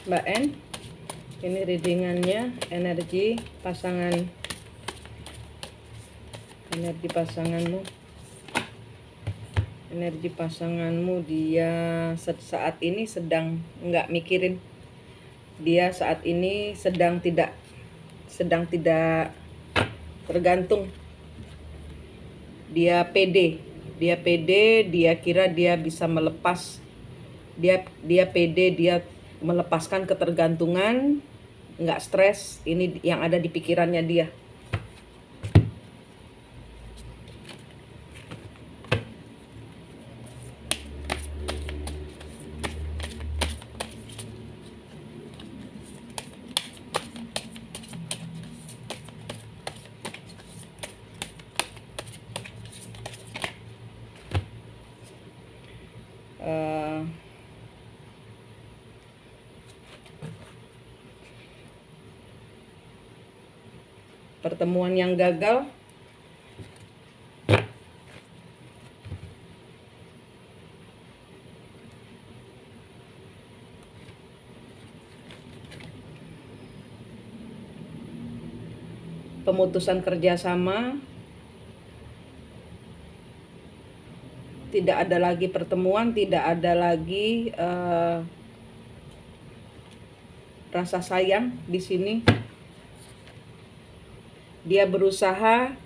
Mbak N. Ini readingannya, energi pasanganmu. Energi pasanganmu, dia saat ini sedang nggak mikirin. Dia saat ini sedang tidak tergantung. Dia pede, dia kira dia bisa melepas. Dia pede, dia melepaskan ketergantungan, nggak stres. Ini yang ada di pikirannya dia. Pertemuan yang gagal, pemutusan kerjasama, tidak ada lagi pertemuan, tidak ada lagi rasa sayang di sini. Dia berusaha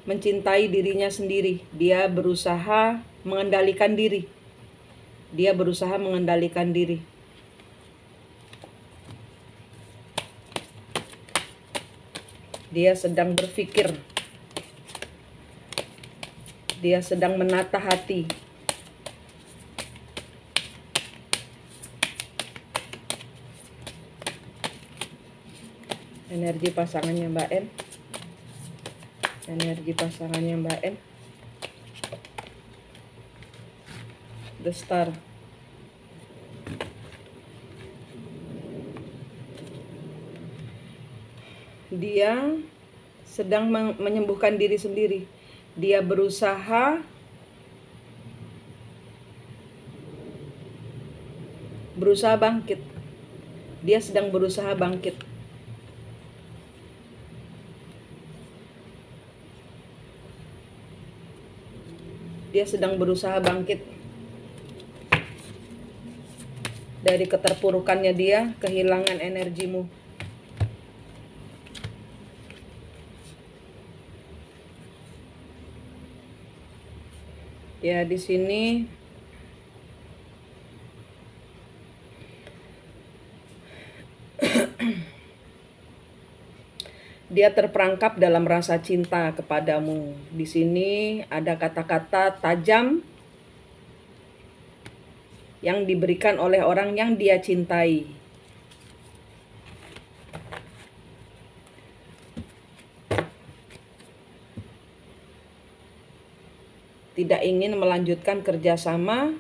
mencintai dirinya sendiri. Dia berusaha mengendalikan diri. Dia sedang berpikir. Dia sedang menata hati. Energi pasangannya Mbak N. The Star. Dia sedang menyembuhkan diri sendiri. Dia berusaha bangkit. Dia sedang berusaha bangkit. Dari keterpurukannya dia, kehilangan energimu. Ya, di sini dia terperangkap dalam rasa cinta kepadamu. Di sini ada kata-kata tajam yang diberikan oleh orang yang dia cintai. Tidak ingin melanjutkan kerjasama.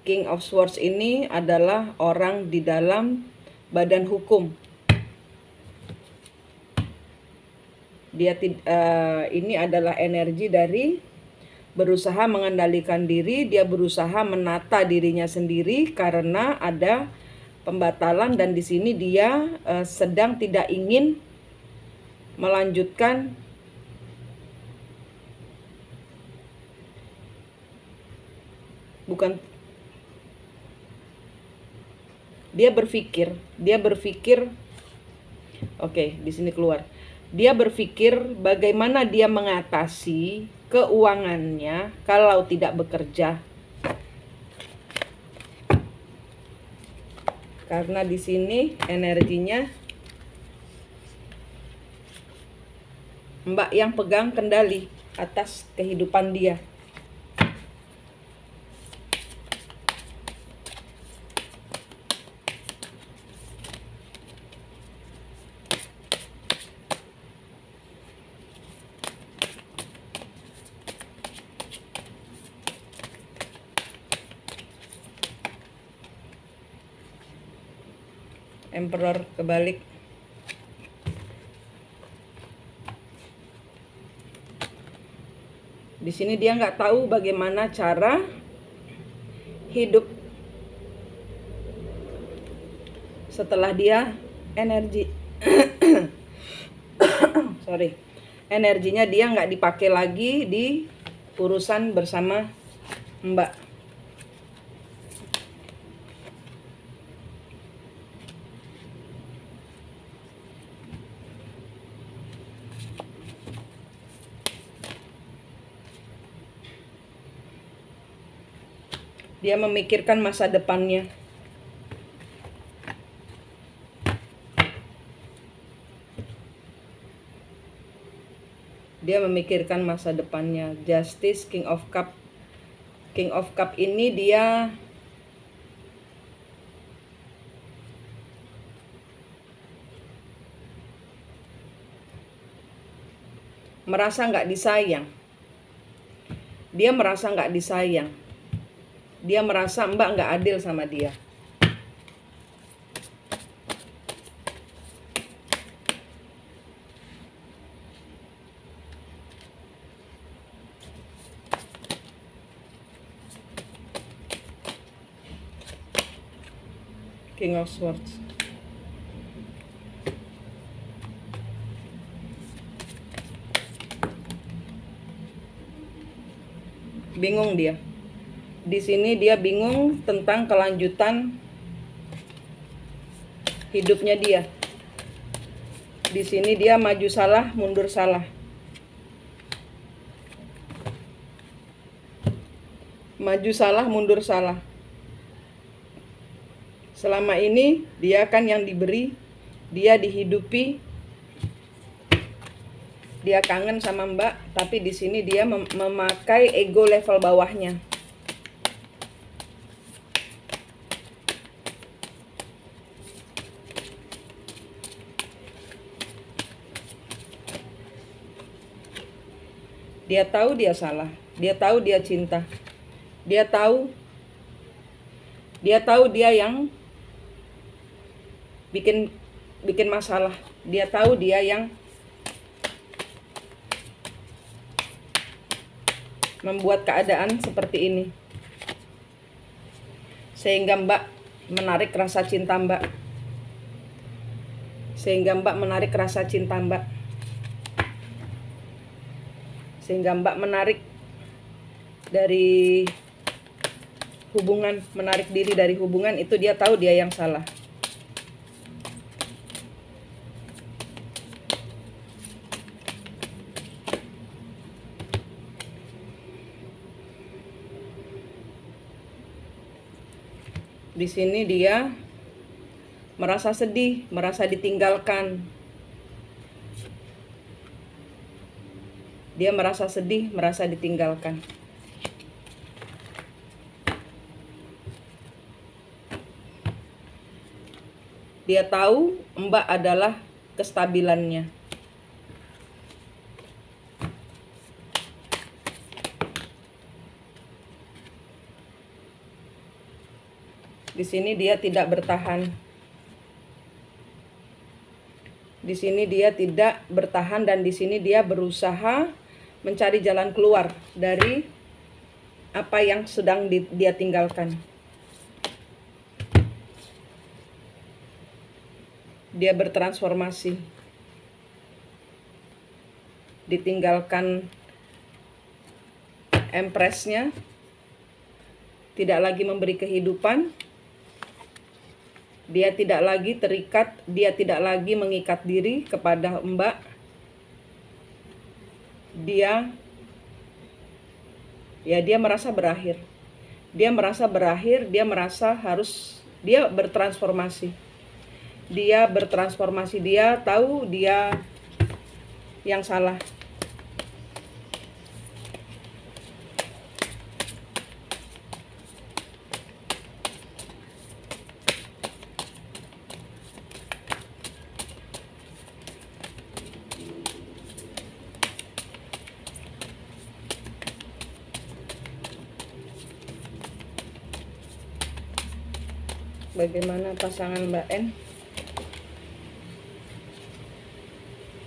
King of Swords ini adalah orang di dalam badan hukum. Ini adalah energi dari berusaha mengendalikan diri. Dia berusaha menata dirinya sendiri karena ada pembatalan, dan di sini dia sedang tidak ingin melanjutkan dia berpikir oke, di sini keluar. Dia berpikir bagaimana dia mengatasi keuangannya kalau tidak bekerja. Karena di sini energinya Mbak yang pegang kendali atas kehidupan dia. Emperor kebalik. Di sini dia nggak tahu bagaimana cara hidup setelah dia energi energinya dia nggak dipakai lagi di urusan bersama Mbak. Dia memikirkan masa depannya. Dia memikirkan masa depannya. Justice, King of Cup. King of Cup ini dia merasa nggak disayang. Dia merasa nggak disayang. Dia merasa Mbak nggak adil sama dia. King of Swords. Bingung dia. Di sini dia bingung tentang kelanjutan hidupnya dia. Di sini dia maju salah, mundur salah. Maju salah, mundur salah. Selama ini dia kan yang diberi, dia dihidupi, dia kangen sama Mbak, tapi di sini dia memakai ego level bawahnya. Dia tahu dia salah, dia tahu dia cinta, dia tahu dia yang bikin masalah, dia tahu dia yang membuat keadaan seperti ini, sehingga Mbak menarik rasa cinta Mbak, sehingga Mbak menarik dari hubungan, menarik diri dari hubungan. Itu dia tahu dia yang salah. Di sini dia merasa sedih, merasa ditinggalkan. Dia merasa sedih, merasa ditinggalkan. Dia tahu Mbak adalah kestabilannya. Di sini dia tidak bertahan. Di sini dia tidak bertahan dan di sini dia berusaha mencari jalan keluar dari apa yang sedang dia tinggalkan. Dia bertransformasi. Ditinggalkan empressnya, tidak lagi memberi kehidupan. Dia tidak lagi terikat, dia tidak lagi mengikat diri kepada Mbak. Dia merasa berakhir. Dia merasa berakhir, dia merasa harus, dia bertransformasi. Dia bertransformasi, dia tahu dia yang salah. Bagaimana pasangan Mbak N?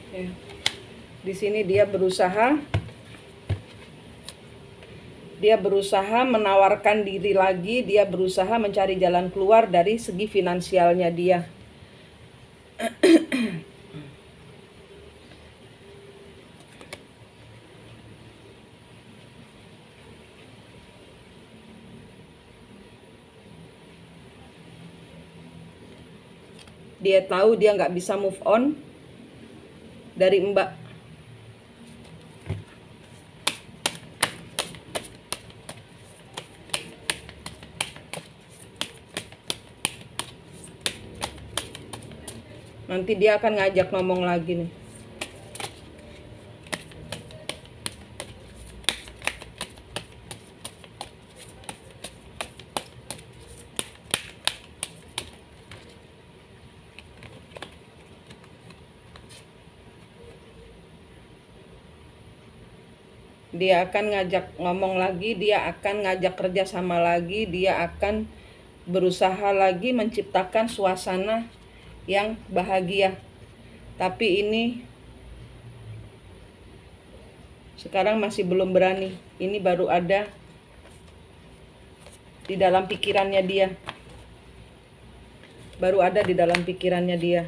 Ya. Di sini dia berusaha Dia berusaha menawarkan diri lagi, dia berusaha mencari jalan keluar dari segi finansialnya dia. Dia tahu dia nggak bisa move on dari Mbak. Nanti dia akan ngajak ngomong lagi nih. Dia akan ngajak ngomong lagi, dia akan ngajak kerja sama lagi, dia akan berusaha lagi menciptakan suasana yang bahagia. Tapi ini sekarang masih belum berani. Ini baru ada di dalam pikirannya dia. Baru ada di dalam pikirannya dia.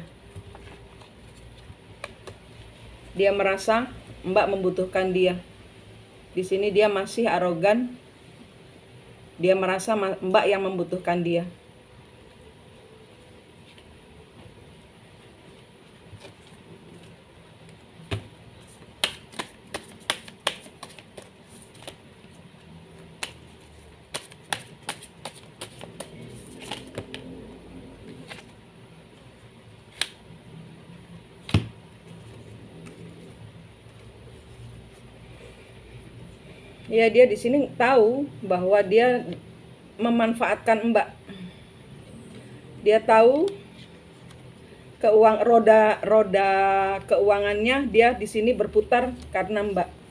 Dia merasa Mbak membutuhkan dia. Di sini dia masih arogan. Dia merasa Mbak yang membutuhkan dia. Ya, dia di sini tahu bahwa dia memanfaatkan Mbak. Dia tahu roda keuangannya dia di sini berputar karena Mbak.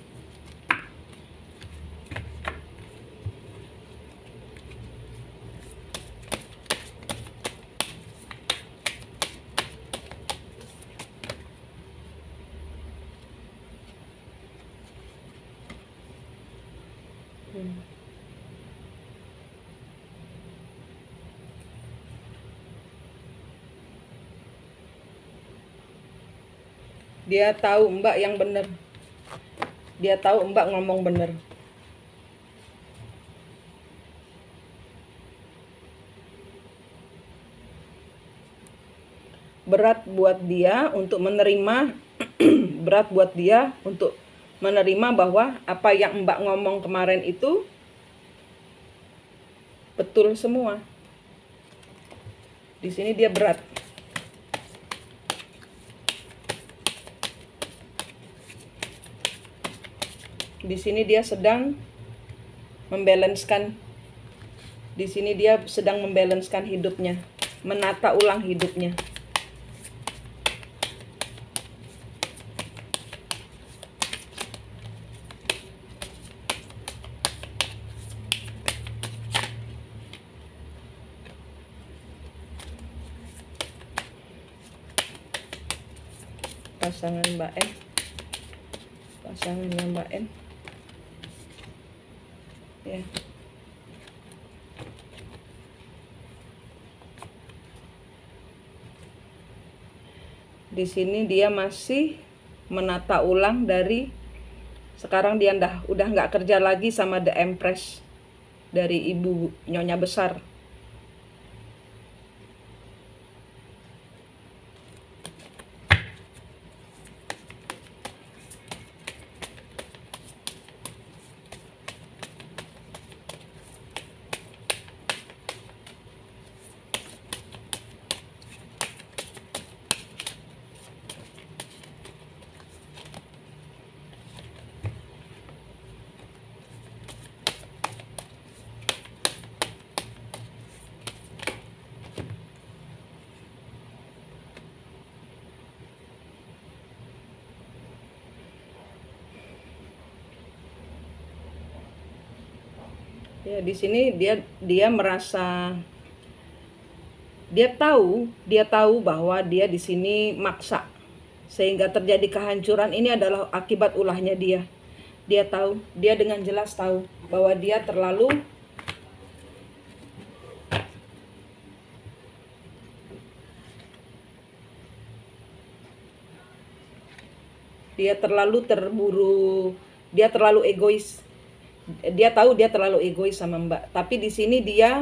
Dia tahu Mbak yang benar. Dia tahu Mbak ngomong benar. Berat buat dia untuk menerima berat buat dia untuk menerima bahwa apa yang Mbak ngomong kemarin itu betul semua. Di sini dia berat. Di sini dia sedang membalanskan. Di sini dia sedang membalanskan hidupnya, menata ulang hidupnya. Pasangan Mbak N. Pasangannya Mbak N. Ya. Di sini dia masih menata ulang dari sekarang dia udah nggak kerja lagi sama The Empress dari ibu nyonya besar. Ya, di sini dia merasa dia tahu bahwa dia di sini maksa sehingga terjadi kehancuran. Ini adalah akibat ulahnya dia. Dia tahu, dia dengan jelas tahu bahwa dia terlalu terburu, dia terlalu egois. Dia tahu dia terlalu egois sama Mbak, tapi di sini dia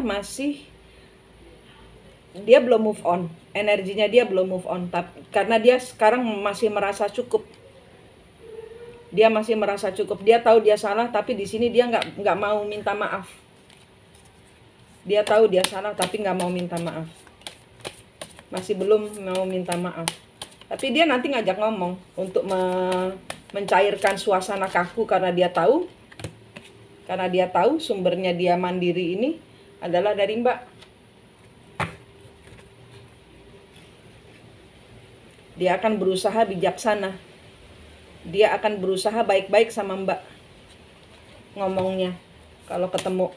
belum move on. Energinya dia belum move on, tapi karena dia sekarang masih merasa cukup. Dia masih merasa cukup. Dia tahu dia salah, tapi di sini dia nggak mau minta maaf. Dia tahu dia salah, tapi nggak mau minta maaf. Masih belum mau minta maaf. Tapi dia nanti ngajak ngomong untuk mencairkan suasana kaku karena dia tahu sumbernya dia mandiri ini adalah dari Mbak. Dia akan berusaha bijaksana. Dia akan berusaha baik-baik sama Mbak ngomongnya kalau ketemu.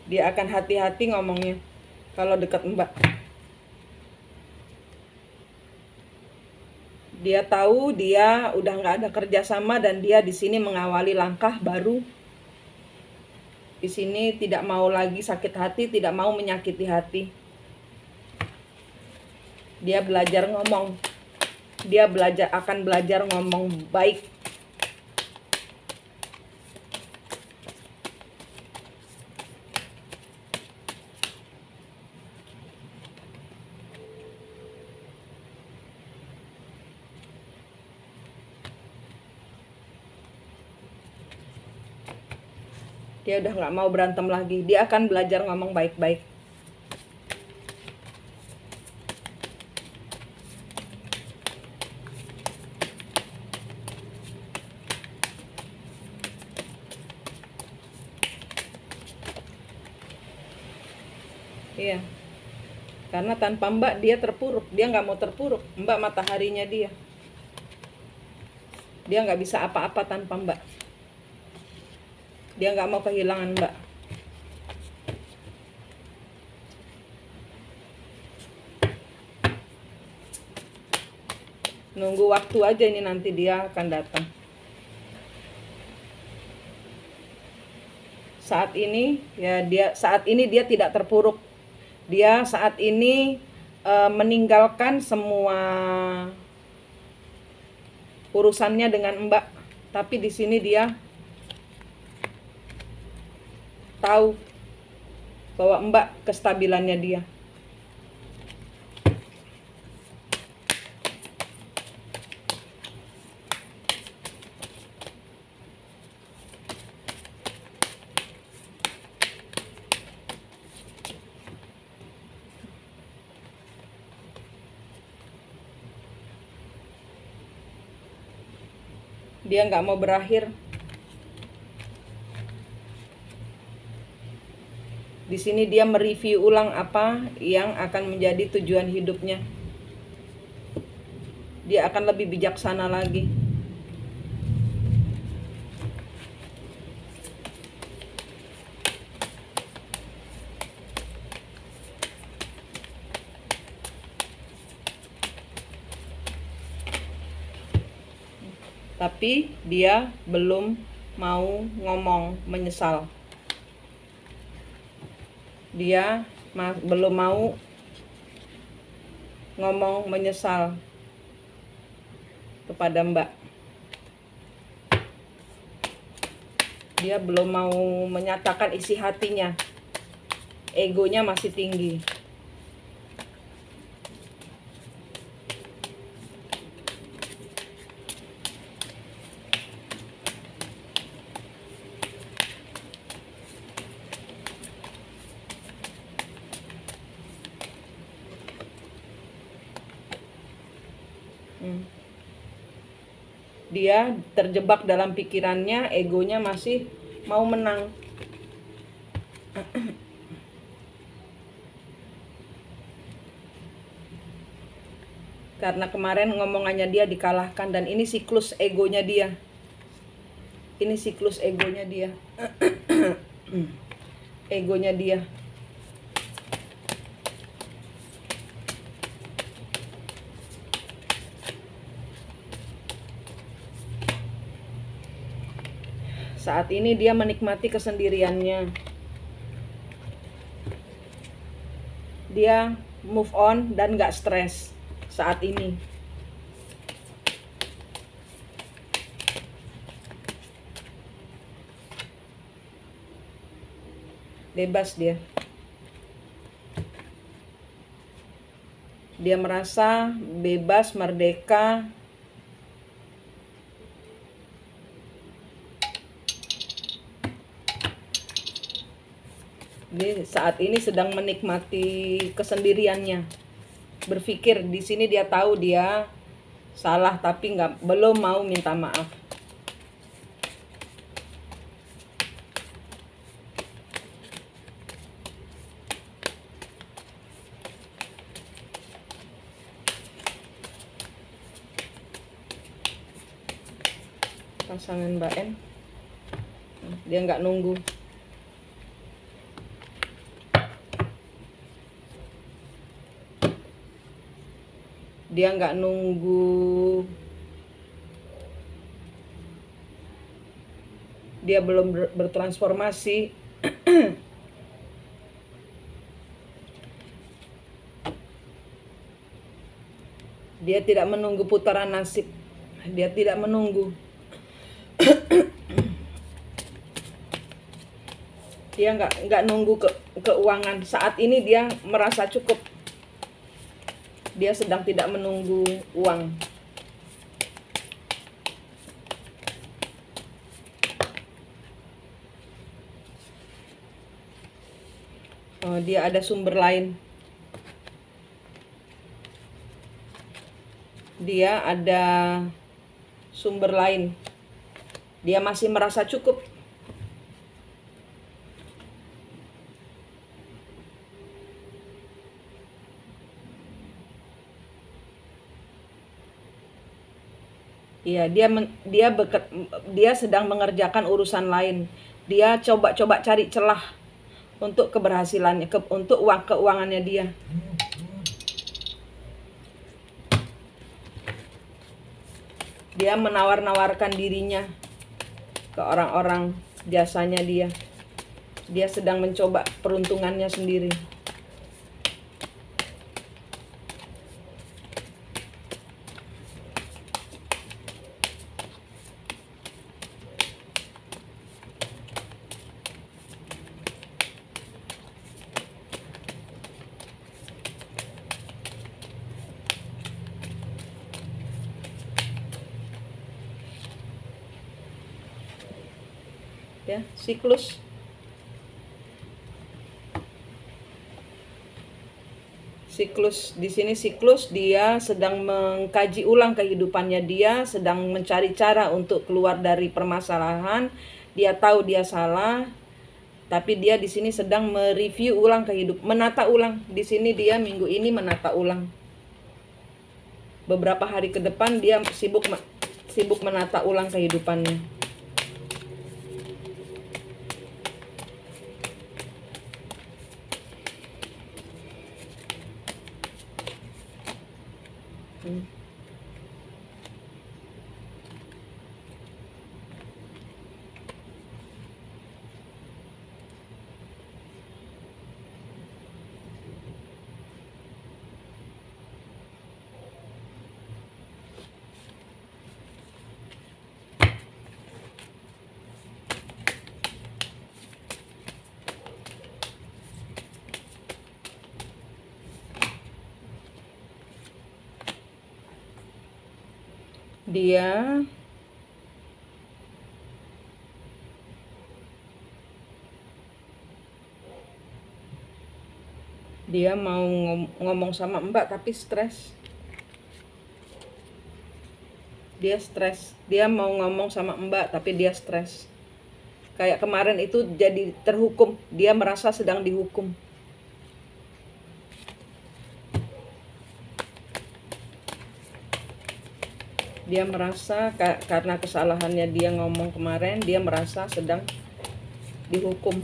Dia akan hati-hati ngomongnya kalau dekat Mbak. Dia tahu dia udah nggak ada kerjasama dan dia di sini mengawali langkah baru. Di sini tidak mau lagi sakit hati, tidak mau menyakiti hati. Dia belajar ngomong. Dia akan belajar ngomong baik. Dia udah nggak mau berantem lagi. Dia akan belajar ngomong baik-baik. Iya. Karena tanpa Mbak dia terpuruk. Dia nggak mau terpuruk. Mbak mataharinya dia. Dia nggak bisa apa-apa tanpa Mbak. Dia nggak mau kehilangan Mbak. Nunggu waktu aja ini, nanti dia akan datang. Saat ini dia tidak terpuruk. Dia saat ini meninggalkan semua urusannya dengan Mbak. Tapi di sini dia tahu bahwa Mbak kestabilannya dia. Dia nggak mau berakhir. Di sini dia mereview ulang apa yang akan menjadi tujuan hidupnya. Dia akan lebih bijaksana lagi. Tapi dia belum mau ngomong menyesal. Dia belum mau ngomong menyesal kepada Mbak. Dia belum mau menyatakan isi hatinya. Egonya masih tinggi. Dia terjebak dalam pikirannya, egonya masih mau menang. Karena kemarin ngomongannya dia dikalahkan, dan ini siklus egonya dia. Ini siklus egonya dia. Egonya dia. Saat ini dia menikmati kesendiriannya. Dia move on dan gak stres saat ini. Bebas dia. Dia merasa bebas, merdeka. Dia saat ini sedang menikmati kesendiriannya. Berpikir di sini dia tahu dia salah, tapi belum mau minta maaf. Pasangan Mbak N, dia nggak nunggu. Dia nggak nunggu. Dia belum bertransformasi. Dia tidak menunggu putaran nasib. Dia tidak menunggu. Dia nggak nunggu keuangan. Saat ini dia merasa cukup. Dia sedang tidak menunggu uang. Oh, dia ada sumber lain. Dia ada sumber lain. Dia masih merasa cukup. Iya, dia sedang mengerjakan urusan lain. Dia coba-coba cari celah untuk keberhasilannya, untuk keuangannya dia. Dia menawar-nawarkan dirinya ke orang-orang, jasanya dia. Dia sedang mencoba peruntungannya sendiri. Ya, siklus. Di sini siklus, dia sedang mengkaji ulang kehidupannya, dia sedang mencari cara untuk keluar dari permasalahan. Dia tahu dia salah, tapi dia di sini sedang mereview ulang menata ulang. Di sini dia minggu ini menata ulang. Beberapa hari ke depan dia sibuk menata ulang kehidupannya. Dia mau ngomong sama Mbak tapi stres. Dia stres. Dia mau ngomong sama Mbak tapi dia stres. Kayak kemarin itu jadi terhukum. Dia merasa sedang dihukum. Dia merasa karena kesalahannya dia ngomong kemarin, dia merasa sedang dihukum.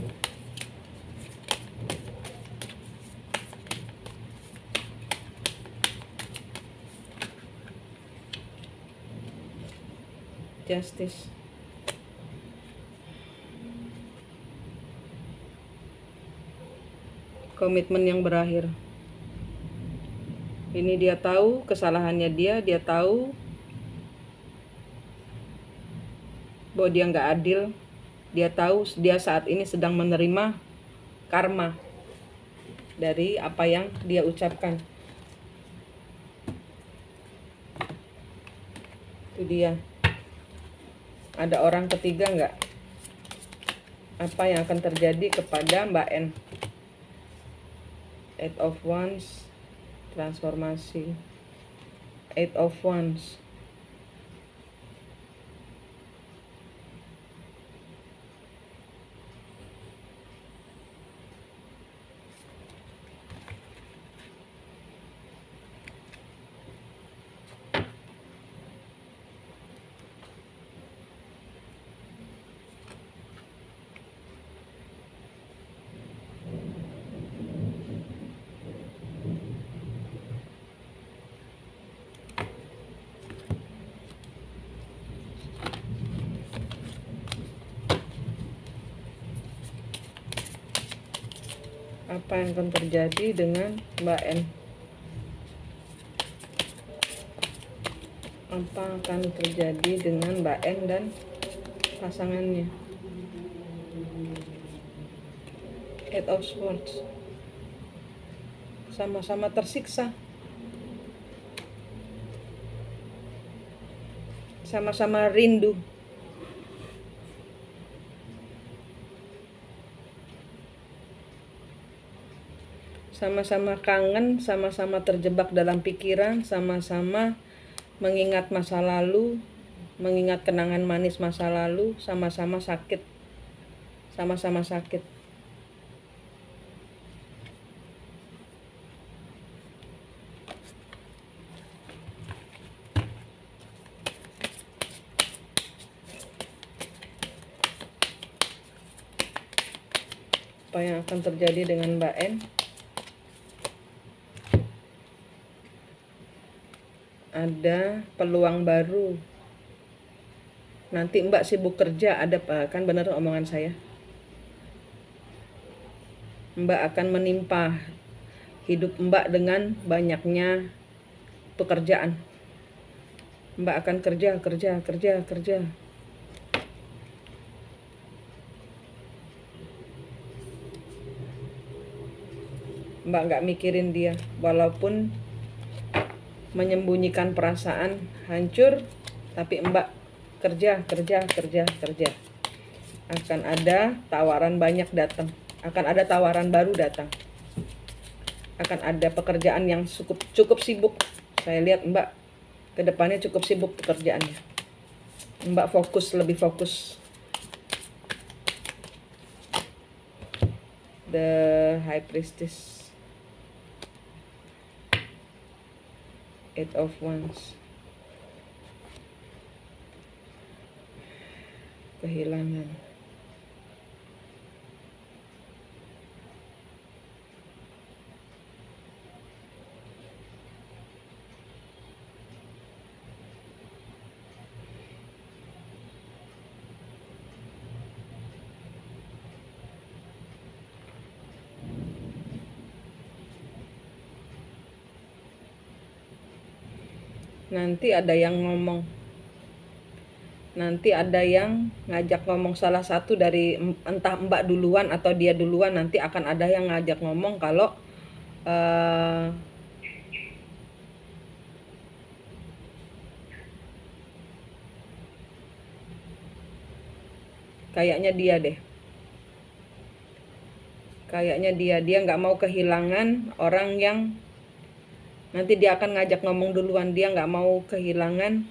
Justice. Komitmen yang berakhir. Ini dia tahu kesalahannya dia tahu bahwa dia nggak adil. Dia tahu dia saat ini sedang menerima karma dari apa yang dia ucapkan. Itu dia. Ada orang ketiga nggak? Apa yang akan terjadi kepada Mbak N? Eight of Wands, transformasi. Eight of Wands. Apa yang akan terjadi dengan Mbak N? Apa akan terjadi dengan Mbak N dan pasangannya? Eight of Swords. Sama-sama tersiksa. Sama-sama rindu. Sama-sama kangen, sama-sama terjebak dalam pikiran, sama-sama mengingat masa lalu, mengingat kenangan manis masa lalu, sama-sama sakit. Sama-sama sakit. Apa yang akan terjadi dengan Mbak N? Ada peluang baru. Nanti Mbak sibuk kerja, ada kan bener omongan saya. Mbak akan menimpa hidup Mbak dengan banyaknya pekerjaan. Mbak akan kerja. Mbak nggak mikirin dia, walaupun menyembunyikan perasaan, hancur, tapi Mbak kerja. Akan ada tawaran banyak datang, akan ada tawaran baru datang, akan ada pekerjaan yang cukup sibuk. Saya lihat Mbak kedepannya cukup sibuk pekerjaannya. Mbak lebih fokus. The High Priestess. Eight of Wands. Kehilangan. Nanti ada yang ngomong. Nanti ada yang ngajak ngomong, salah satu dari entah Mbak duluan atau dia duluan, nanti akan ada yang ngajak ngomong kalau kayaknya dia deh. Kayaknya dia nggak mau kehilangan orang yang nanti dia akan ngajak ngomong duluan. Dia nggak mau kehilangan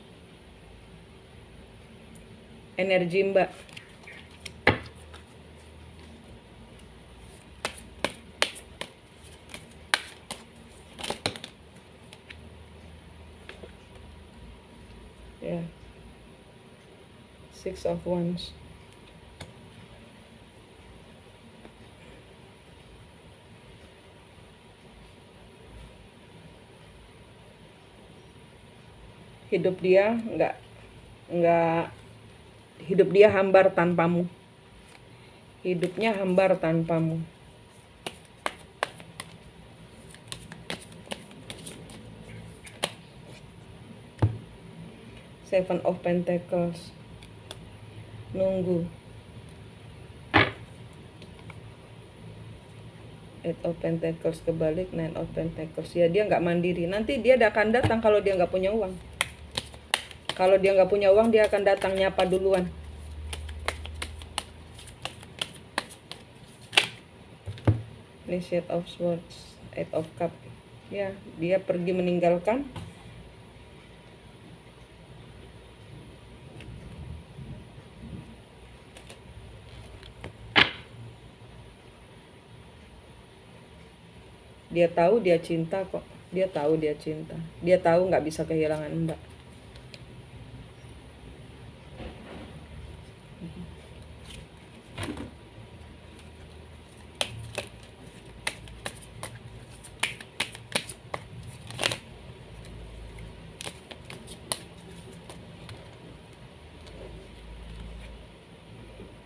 energi Mbak. ya. Six of Wands. Hidup dia hidup dia hambar tanpamu. Hidupnya hambar tanpamu. Seven of Pentacles. Nunggu. Eight of Pentacles kebalik, Nine of Pentacles. Ya, dia nggak mandiri. Nanti dia akan datang kalau dia nggak punya uang. Kalau dia nggak punya uang, dia akan datang nyapa duluan. Ini Eight of Swords, Eight of Cup. Ya, dia pergi meninggalkan. Dia tahu dia cinta kok. Dia tahu dia cinta. Dia tahu nggak bisa kehilangan Mbak.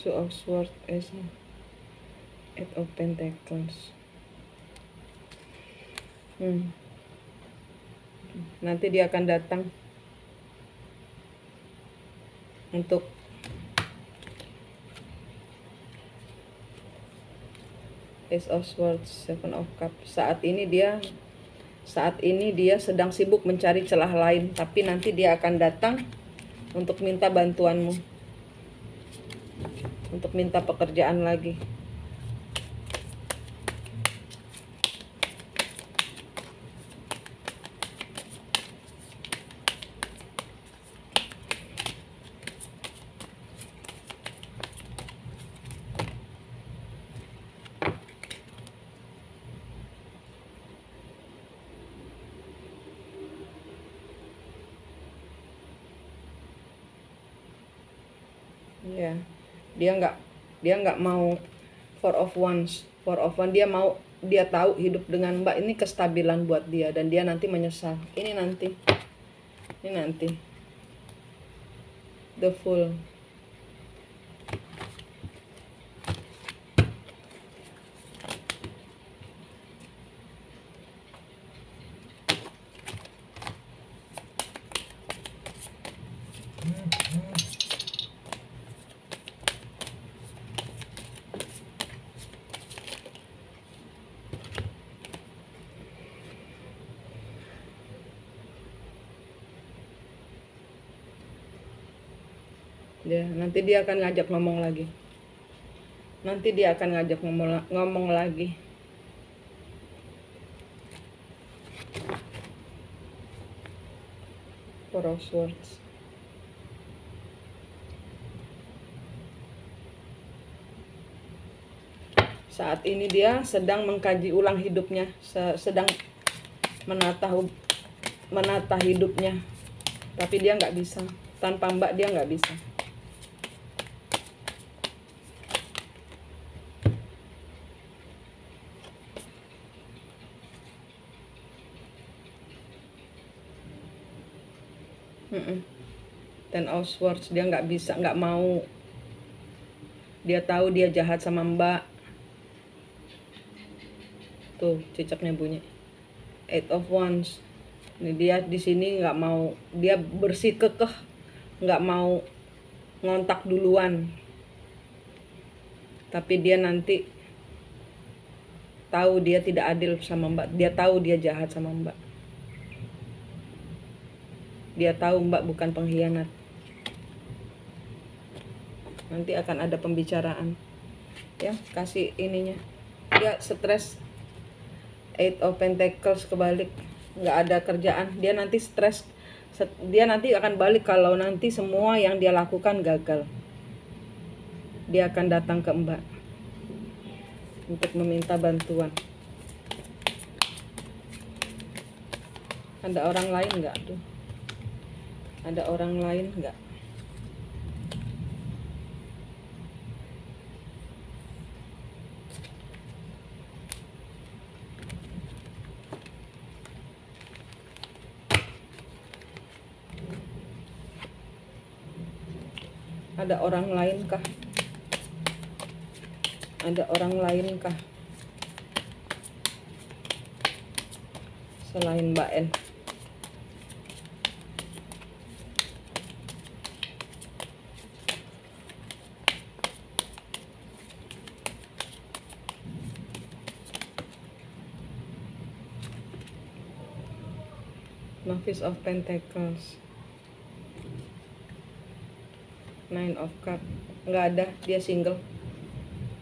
Two of Swords, Eight of Pentacles. Nanti dia akan datang untuk Ace of Swords, Seven of Cups. Saat ini dia sedang sibuk mencari celah lain, tapi nanti dia akan datang untuk minta bantuanmu, untuk minta pekerjaan lagi. Ya, dia nggak mau Four of Wands. Four of Wands dia tahu hidup dengan Mbak ini kestabilan buat dia, dan dia nanti menyesal. Ini nanti The Fool. Ya, nanti dia akan ngajak ngomong lagi. Ngomong lagi. Four of Swords. Saat ini dia sedang mengkaji ulang hidupnya, sedang menata hidupnya. Tapi dia nggak bisa. Tanpa Mbak dia nggak bisa. Ten of Swords, dia nggak bisa, nggak mau. Dia tahu dia jahat sama Mbak. Tuh cicaknya bunyi. Eight of Wands. Ini dia di sini nggak mau, dia bersikekeh, nggak mau ngontak duluan. Tapi dia nanti tahu dia tidak adil sama Mbak. Dia tahu dia jahat sama Mbak. Dia tahu Mbak bukan pengkhianat. Nanti akan ada pembicaraan. Ya, kasih ininya. Dia stres. Eight of Pentacles kebalik. Nggak ada kerjaan. Dia nanti stres. Dia nanti akan balik kalau nanti semua yang dia lakukan gagal. Dia akan datang ke Mbak untuk meminta bantuan. Ada orang lain nggak tuh? Ada orang lain nggak? Ada orang lain kah? Ada orang lain kah selain Mbak N? Novice of Pentacles, Nine of Cups, nggak ada, dia single,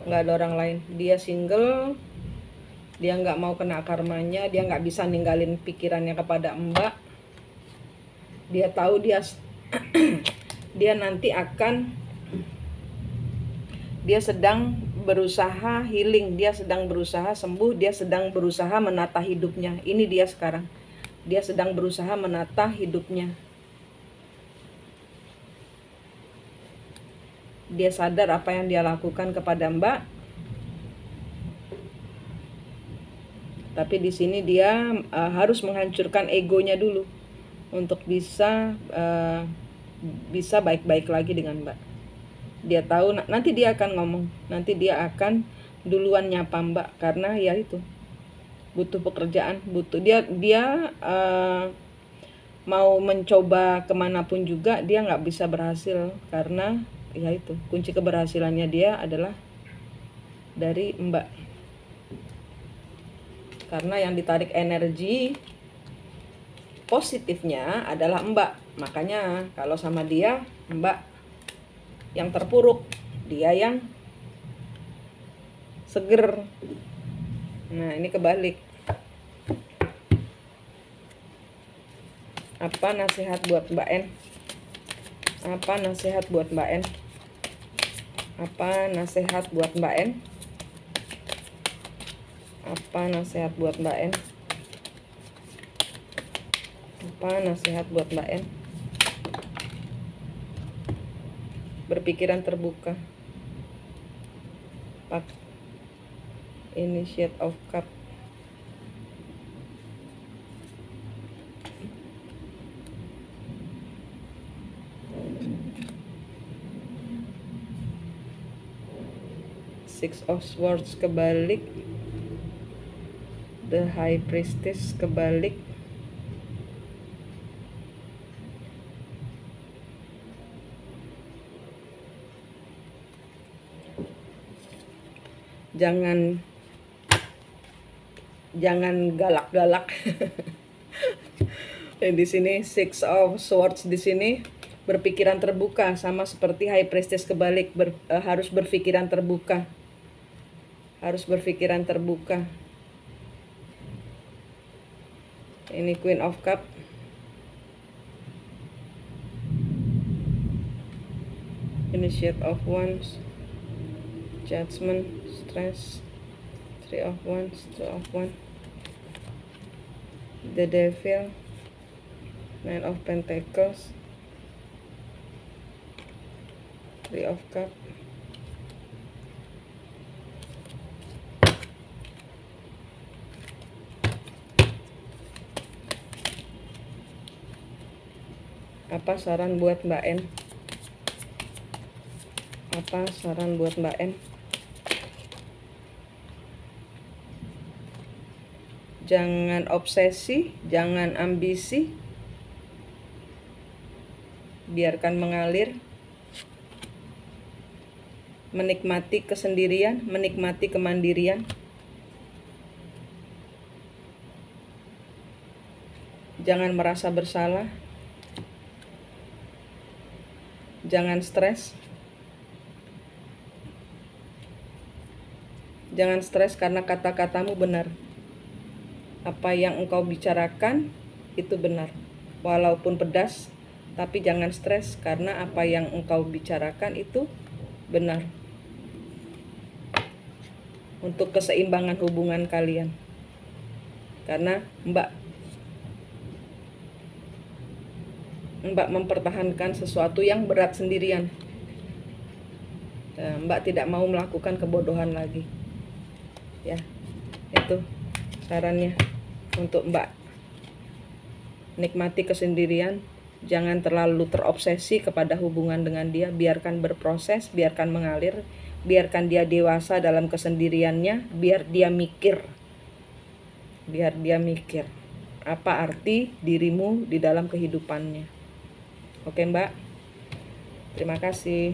nggak ada orang lain, dia single, dia nggak mau kena karmanya, dia nggak bisa ninggalin pikirannya kepada Mbak, dia tahu dia dia nanti akan, dia sedang berusaha healing, dia sedang berusaha sembuh, dia sedang berusaha menata hidupnya. Ini dia sekarang. Dia sedang berusaha menata hidupnya. Dia sadar apa yang dia lakukan kepada Mbak. Tapi di sini dia harus menghancurkan egonya dulu untuk bisa baik-baik lagi dengan Mbak. Dia tahu nanti dia akan ngomong, nanti dia akan duluan nyapa Mbak karena ya itu, butuh pekerjaan, butuh dia mau mencoba kemanapun juga dia nggak bisa berhasil karena ya itu, kunci keberhasilannya dia adalah dari Mbak, karena yang ditarik energi positifnya adalah Mbak. Makanya kalau sama dia, Mbak yang terpuruk, dia yang seger. Nah, ini kebalik. Apa nasihat buat Mbak N? Apa nasihat buat Mbak N? Apa nasihat buat Mbak N? Apa nasihat buat Mbak N? Apa nasihat buat Mbak N? Berpikiran terbuka. Initiate of Cup. Six of Swords kebalik. The High Priestess kebalik. Jangan galak-galak. Di sini Six of Swords di sini berpikiran terbuka, sama seperti High Priestess kebalik, harus berpikiran terbuka. Harus berpikiran terbuka. Ini Queen of Cup. Initiate of Wands. Judgment, Stress. Three of Wands, Two of Wands. The Devil. Nine of Pentacles. Three of Cups. Apa saran buat Mbak N? Apa saran buat Mbak N? Jangan obsesi, jangan ambisi. Biarkan mengalir. Menikmati kesendirian, menikmati kemandirian. Jangan merasa bersalah. Jangan stres. Jangan stres karena kata-katamu benar. Apa yang engkau bicarakan itu benar. Walaupun pedas, tapi jangan stres karena apa yang engkau bicarakan itu benar. Untuk keseimbangan hubungan kalian. Karena Mbak Mbak mempertahankan sesuatu yang berat sendirian. Mbak tidak mau melakukan kebodohan lagi. Ya, itu sarannya untuk Mbak. Nikmati kesendirian, jangan terlalu terobsesi kepada hubungan dengan dia, biarkan berproses, biarkan mengalir, biarkan dia dewasa dalam kesendiriannya, biar dia mikir apa arti dirimu di dalam kehidupannya. Oke Mbak, terima kasih.